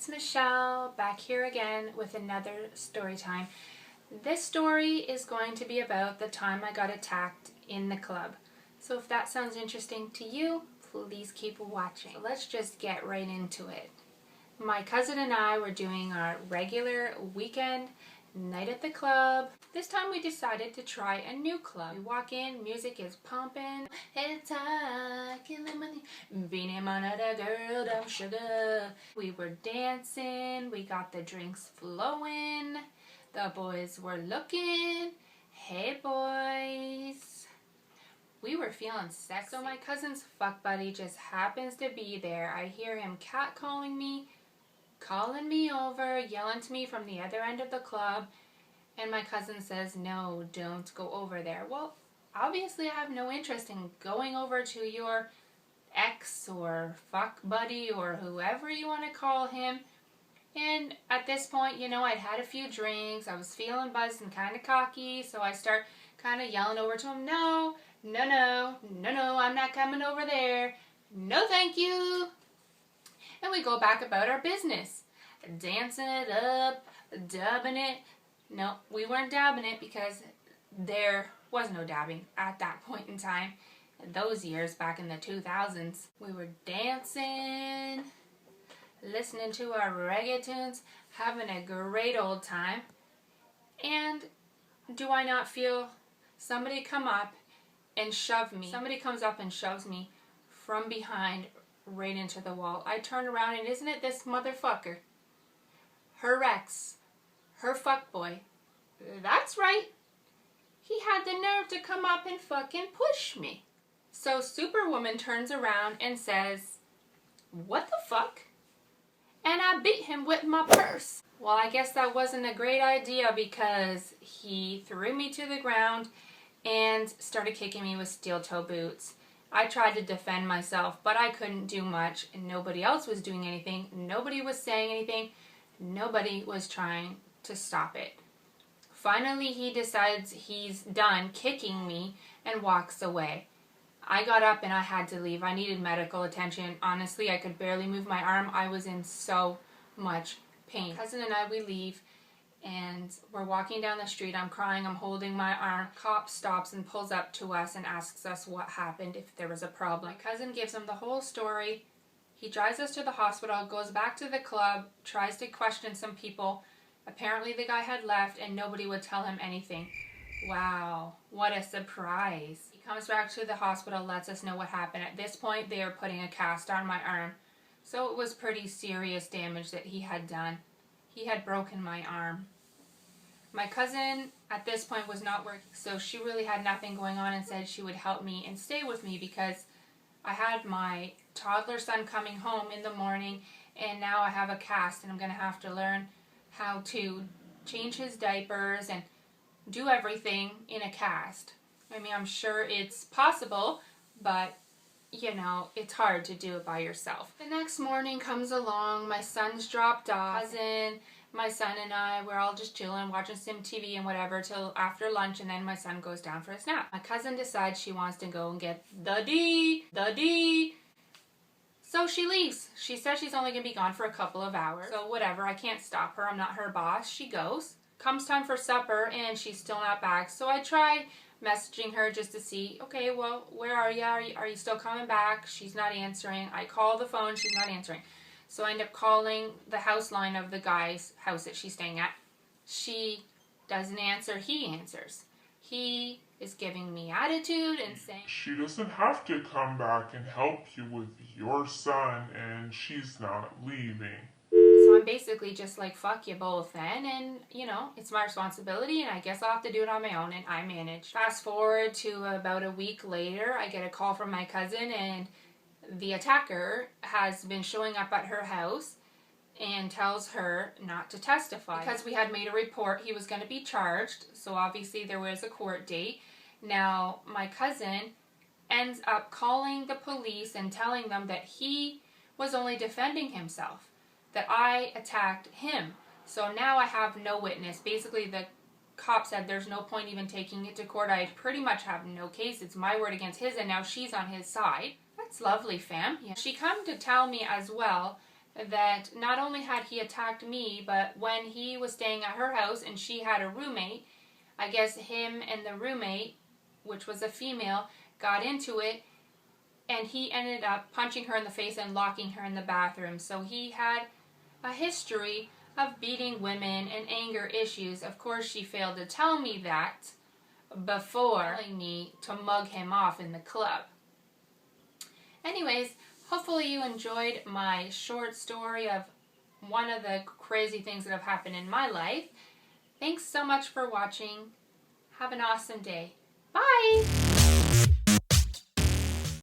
it's Michelle back here again with another story time. This story is going to be about the time I got attacked in the club. So if that sounds interesting to you, please keep watching. So let's just get right into it. My cousin and I were doing our regular weekend night at the club. This time we decided to try a new club. We walk in, music is pumping. It's Beanie Man at a girl, dumb sugar. We were dancing, we got the drinks flowing. The boys were looking. Hey boys. We were feeling sexy. So my cousin's fuck buddy just happens to be there. I hear him catcalling me, calling me over, yelling to me from the other end of the club, and my cousin says, no, don't go over there. Well, obviously I have no interest in going over to your ex or fuck buddy or whoever you want to call him. And at this point, you know, I'd had a few drinks, I was feeling buzzed and kind of cocky, so I start kind of yelling over to him, no, I'm not coming over there. No, thank you. And we go back about our business, dancing it up, dabbing it. No, we weren't dabbing it because there was no dabbing at that point in time. In those years, back in the 2000s, we were dancing, listening to our reggae tunes, having a great old time. And do I not feel somebody come up and shove me? Somebody comes up and shoves me from behind right into the wall. I turn around and isn't it this motherfucker? Her ex. Her fuckboy. That's right. He had the nerve to come up and fucking push me. So Superwoman turns around and says, what the fuck? And I beat him with my purse. Well, I guess that wasn't a great idea because he threw me to the ground and started kicking me with steel toe boots. I tried to defend myself, but I couldn't do much, and nobody else was doing anything. Nobody was saying anything. Nobody was trying to stop it. Finally, he decides he's done kicking me and walks away. I got up and I had to leave. I needed medical attention. Honestly, I could barely move my arm. I was in so much pain. My cousin and I, we leave. And we're walking down the street. I'm crying. I'm holding my arm. Cop stops and pulls up to us and asks us what happened, if there was a problem. My cousin gives him the whole story. He drives us to the hospital, goes back to the club, tries to question some people. Apparently the guy had left and nobody would tell him anything. Wow, what a surprise. He comes back to the hospital, lets us know what happened. At this point, they are putting a cast on my arm. So it was pretty serious damage that he had done. He had broken my arm. My cousin at this point was not working, so she really had nothing going on and said she would help me and stay with me because I had my toddler son coming home in the morning and now I have a cast and I'm going to have to learn how to change his diapers and do everything in a cast. I mean, I'm sure it's possible, but you know, it's hard to do it by yourself. The next morning comes along, my son's dropped off, my son and I, we're all just chilling, watching some TV and whatever till after lunch, and then my son goes down for a nap. My cousin decides she wants to go and get the D. So she leaves. She says she's only going to be gone for a couple of hours. So whatever, I can't stop her. I'm not her boss. She goes. Comes time for supper and she's still not back. So I try messaging her just to see, okay, well, where are you? Are you still coming back? She's not answering. I call the phone. She's not answering. So I end up calling the house line of the guy's house that she's staying at. She doesn't answer. He answers. He is giving me attitude and saying, she doesn't have to come back and help you with your son and she's not leaving. So I'm basically just like, fuck you both then, and you know, it's my responsibility and I guess I'll have to do it on my own, and I manage. Fast forward to about a week later, I get a call from my cousin and the attacker has been showing up at her house and tells her not to testify. Because we had made a report, he was going to be charged, so obviously there was a court date. Now, my cousin ends up calling the police and telling them that he was only defending himself, that I attacked him. So now I have no witness. Basically, the cop said there's no point even taking it to court. I pretty much have no case. It's my word against his, and now she's on his side. That's lovely, fam. Yeah. She come to tell me as well that not only had he attacked me, but when he was staying at her house and she had a roommate, I guess him and the roommate, which was a female, got into it, and he ended up punching her in the face and locking her in the bathroom. So he had a history of beating women and anger issues. Of course, she failed to tell me that before telling me to mug him off in the club. Anyways, hopefully you enjoyed my short story of one of the crazy things that have happened in my life. Thanks so much for watching. Have an awesome day. Bye!